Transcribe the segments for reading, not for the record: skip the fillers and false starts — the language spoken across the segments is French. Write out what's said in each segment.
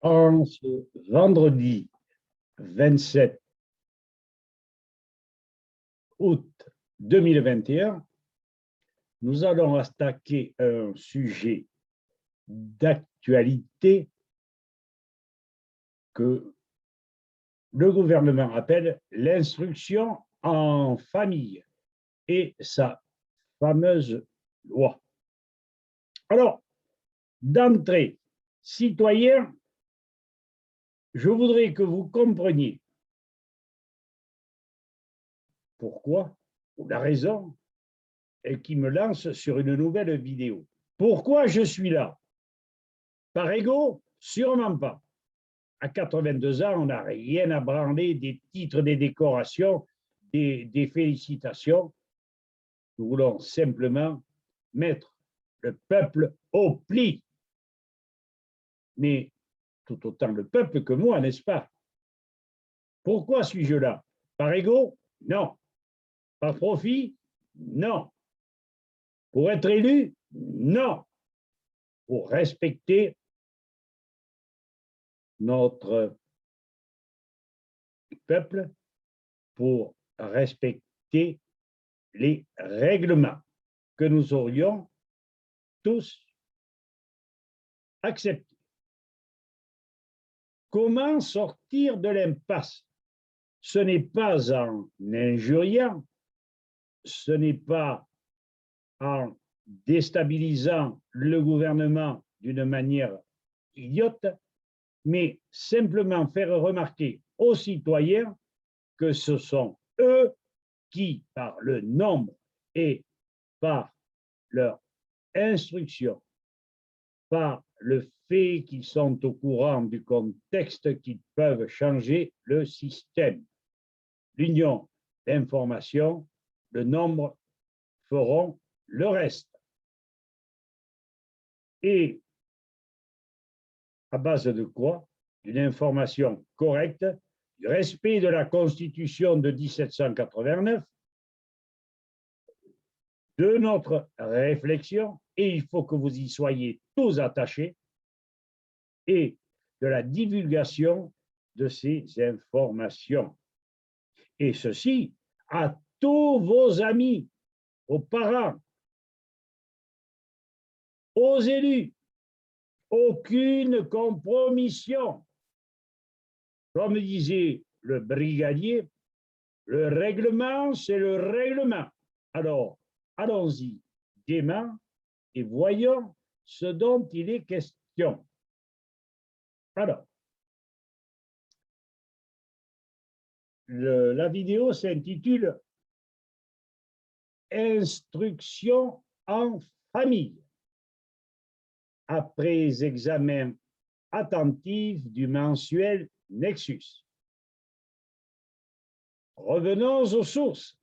En ce vendredi 27 août 2021, nous allons attaquer un sujet d'actualité que le gouvernement appelle l'instruction en famille et sa fameuse loi. Alors, d'entrée, citoyens, je voudrais que vous compreniez pourquoi, ou la raison, et qui me lance sur une nouvelle vidéo. Pourquoi je suis là? Par ego? Sûrement pas. À 82 ans, on n'a rien à branler des titres, des décorations, des félicitations. Nous voulons simplement mettre le peuple au pli. Mais tout autant le peuple que moi, n'est-ce pas? Pourquoi suis-je là? Par ego? Non. Par profit? Non. Pour être élu? Non. Pour respecter notre peuple, pour respecter les règlements que nous aurions tous acceptés. Comment sortir de l'impasse? Ce n'est pas en injuriant, ce n'est pas en déstabilisant le gouvernement d'une manière idiote, mais simplement faire remarquer aux citoyens que ce sont eux qui, par le nombre et par leur instruction, par le fait qu'ils sont au courant du contexte, qu'ils peuvent changer le système. L'union d'information, le nombre feront le reste. Et à base de quoi? D'une information correcte, du respect de la Constitution de 1789, de notre réflexion, et il faut que vous y soyez tous attachés, et de la divulgation de ces informations. Et ceci à tous vos amis, aux parents, aux élus. Aucune compromission. Comme disait le brigadier, le règlement, c'est le règlement. Alors, allons-y gaiement et voyons ce dont il est question. Alors, la vidéo s'intitule « Instruction en famille » après examen attentif du mensuel Nexus. Revenons aux sources.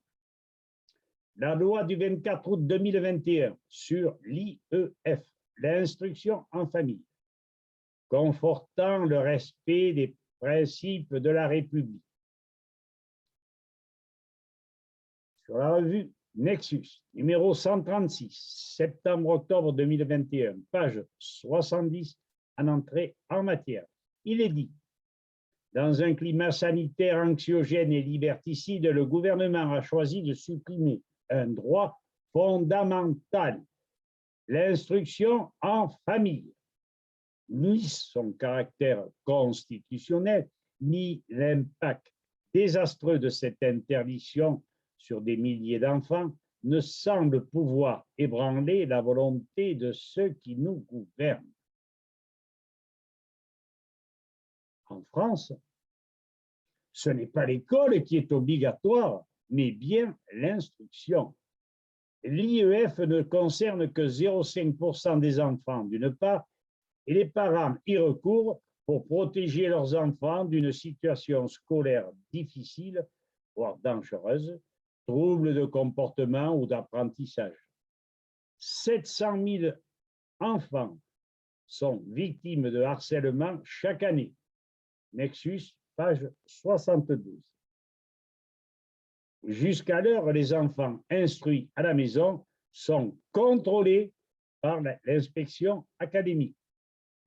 La loi du 24 août 2021 sur l'IEF, l'instruction en famille, confortant le respect des principes de la République. Sur la revue Nexus, numéro 136, septembre-octobre 2021, page 70, en entrée en matière. Il est dit, dans un climat sanitaire anxiogène et liberticide, le gouvernement a choisi de supprimer un droit fondamental, l'instruction en famille. Ni son caractère constitutionnel, ni l'impact désastreux de cette interdiction sur des milliers d'enfants ne semble pouvoir ébranler la volonté de ceux qui nous gouvernent. En France, ce n'est pas l'école qui est obligatoire, mais bien l'instruction. L'IEF ne concerne que 0,5% des enfants, d'une part, et les parents y recourent pour protéger leurs enfants d'une situation scolaire difficile, voire dangereuse, troubles de comportement ou d'apprentissage. 700 000 enfants sont victimes de harcèlement chaque année. Nexus, page 72. Jusqu'à l'heure, les enfants instruits à la maison sont contrôlés par l'inspection académique.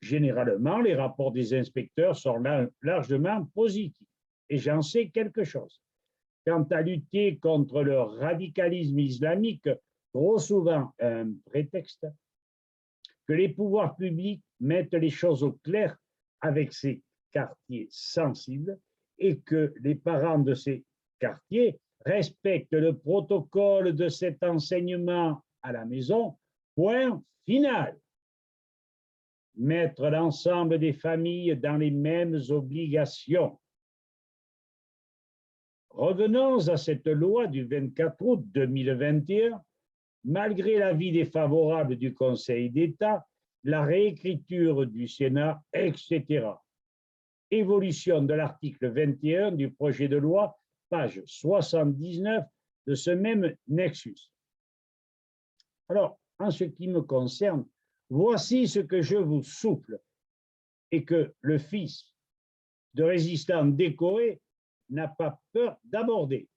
Généralement, les rapports des inspecteurs sont largement positifs. Et j'en sais quelque chose. Quant à lutter contre le radicalisme islamique, trop souvent un prétexte, que les pouvoirs publics mettent les choses au clair avec ces quartiers sensibles et que les parents de ces quartiers respectent le protocole de cet enseignement à la maison, point final. Mettre l'ensemble des familles dans les mêmes obligations. Revenons à cette loi du 24 août 2021. Malgré l'avis défavorable du Conseil d'État, la réécriture du Sénat, etc. Évolution de l'article 21 du projet de loi, page 79 de ce même Nexus. Alors, en ce qui me concerne, voici ce que je vous souffle et que le fils de résistant décoré n'a pas peur d'aborder.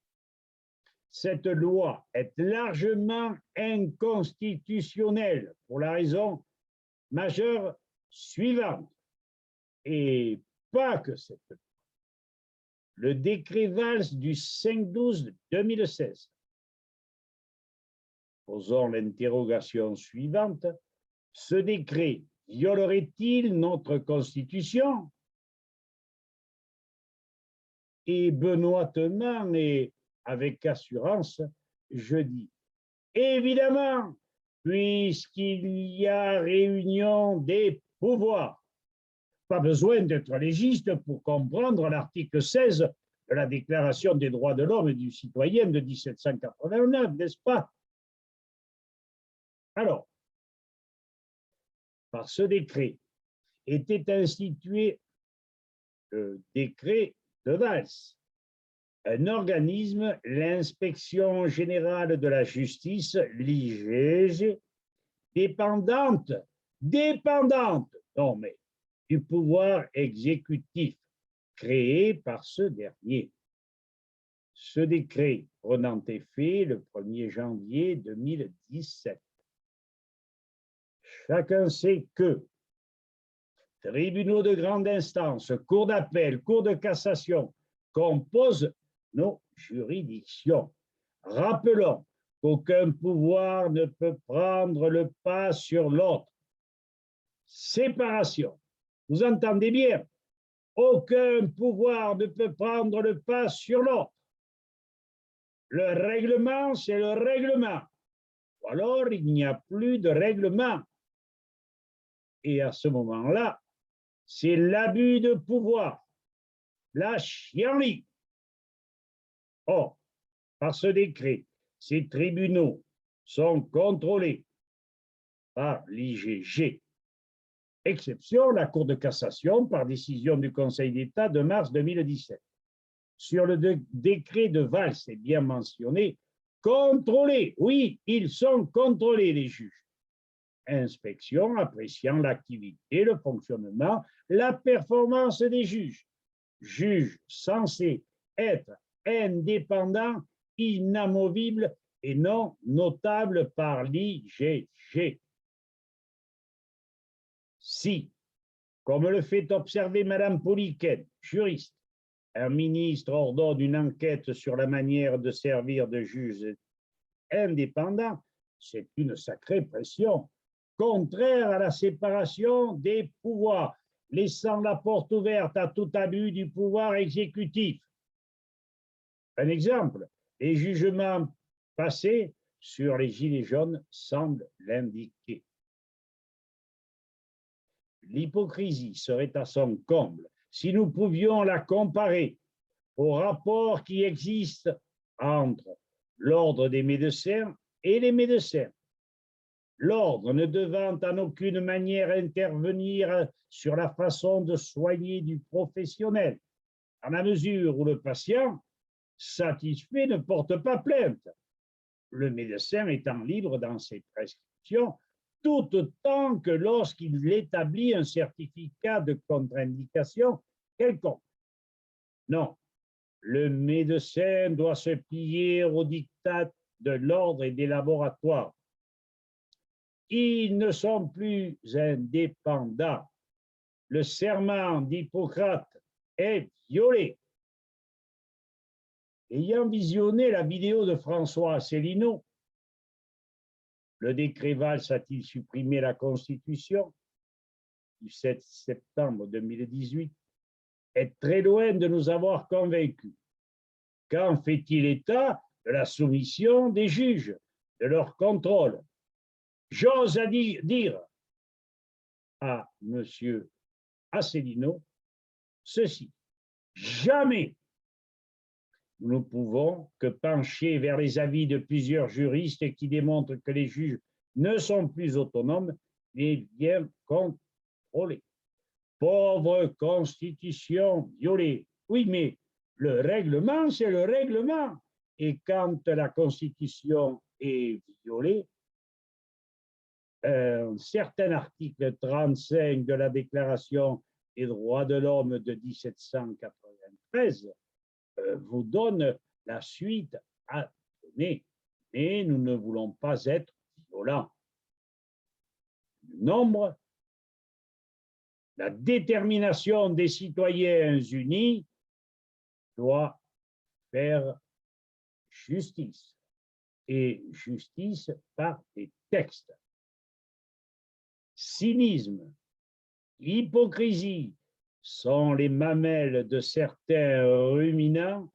Cette loi est largement inconstitutionnelle pour la raison majeure suivante, et pas que cette loi. Le décret Valls du 5/12/2016. Posons l'interrogation suivante. Ce décret violerait-il notre Constitution? Et benoîtement et avec assurance, je dis évidemment, puisqu'il y a réunion des pouvoirs. Pas besoin d'être légiste pour comprendre l'article 16 de la Déclaration des droits de l'homme et du citoyen de 1789, n'est-ce pas? Alors, par ce décret était institué le décret de Valls, un organisme, l'Inspection générale de la justice, l'IGJ, dépendante, non mais, du pouvoir exécutif, créé par ce dernier. Ce décret prenant effet le 1er janvier 2017. Chacun sait que tribunaux de grande instance, cours d'appel, cours de cassation composent nos juridictions. Rappelons qu'aucun pouvoir ne peut prendre le pas sur l'autre. Séparation. Vous entendez bien? Aucun pouvoir ne peut prendre le pas sur l'autre. Le règlement, c'est le règlement. Ou alors, il n'y a plus de règlement. Et à ce moment-là, c'est l'abus de pouvoir, la chienlit. Or, par ce décret, ces tribunaux sont contrôlés par l'IGG, exception la Cour de cassation par décision du Conseil d'État de mars 2017. Sur le décret de Valls, c'est bien mentionné, contrôlés, oui, ils sont contrôlés, les juges. Inspection appréciant l'activité, le fonctionnement, la performance des juges. Juges censés être indépendants, inamovibles et non notables par l'IGG. Si, comme le fait observer Mme Pouliken, juriste, un ministre ordonne une enquête sur la manière de servir de juge indépendant, c'est une sacrée pression, contraire à la séparation des pouvoirs, laissant la porte ouverte à tout abus du pouvoir exécutif. Un exemple, les jugements passés sur les gilets jaunes semblent l'indiquer. L'hypocrisie serait à son comble si nous pouvions la comparer au rapport qui existe entre l'ordre des médecins et les médecins. L'ordre ne devant en aucune manière intervenir sur la façon de soigner du professionnel, à la mesure où le patient, satisfait, ne porte pas plainte. Le médecin étant libre dans ses prescriptions, tout autant que lorsqu'il établit un certificat de contre-indication quelconque. Non, le médecin doit se plier aux diktats de l'ordre et des laboratoires. Ils ne sont plus indépendants. le serment d'Hippocrate est violé. Ayant visionné la vidéo de François Asselineau, le décret Valls a-t-il supprimé la Constitution du 7 septembre 2018 est très loin de nous avoir convaincus. Quand fait-il état de la soumission des juges, de leur contrôle? J'ose dire à M. Asselineau ceci. Jamais nous ne pouvons que pencher vers les avis de plusieurs juristes qui démontrent que les juges ne sont plus autonomes, mais bien contrôlés. Pauvre constitution violée. Oui, mais le règlement, c'est le règlement. Et quand la constitution est violée, un certain article 35 de la Déclaration des droits de l'homme de 1793 vous donne la suite à donner. Mais nous ne voulons pas être violents. Le nombre, la détermination des citoyens unis doit faire justice. Et justice par des textes. Cynisme, hypocrisie sont les mamelles de certains ruminants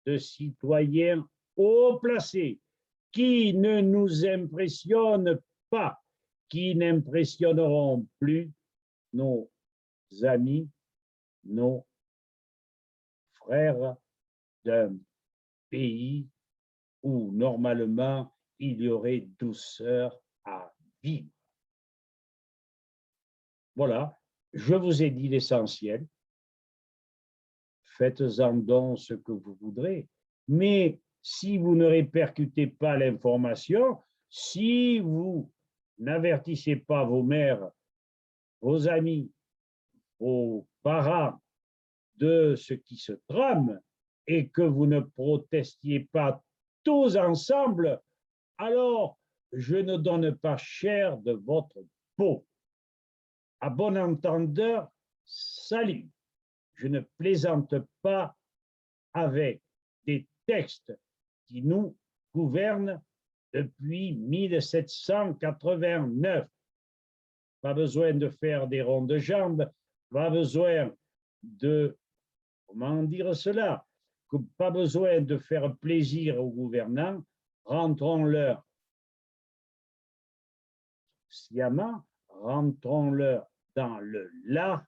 de citoyens haut placés qui ne nous impressionnent pas, qui n'impressionneront plus nos amis, nos frères d'un pays où normalement il y aurait douceur à vivre. Voilà, je vous ai dit l'essentiel. Faites-en donc ce que vous voudrez. Mais si vous ne répercutez pas l'information, si vous n'avertissez pas vos mères, vos amis, vos parents de ce qui se trame et que vous ne protestiez pas tous ensemble, alors je ne donne pas cher de votre peau. À bon entendeur, salut. Je ne plaisante pas avec des textes qui nous gouvernent depuis 1789. Pas besoin de faire des ronds de jambes, pas besoin de, comment dire cela, pas besoin de faire plaisir aux gouvernants, rentrons-leur sciemment, rentrons-leur dans le là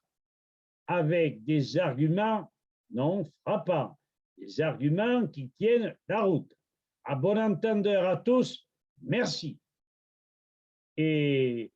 avec des arguments non frappants, des arguments qui tiennent la route. À bon entendeur à tous, merci. Et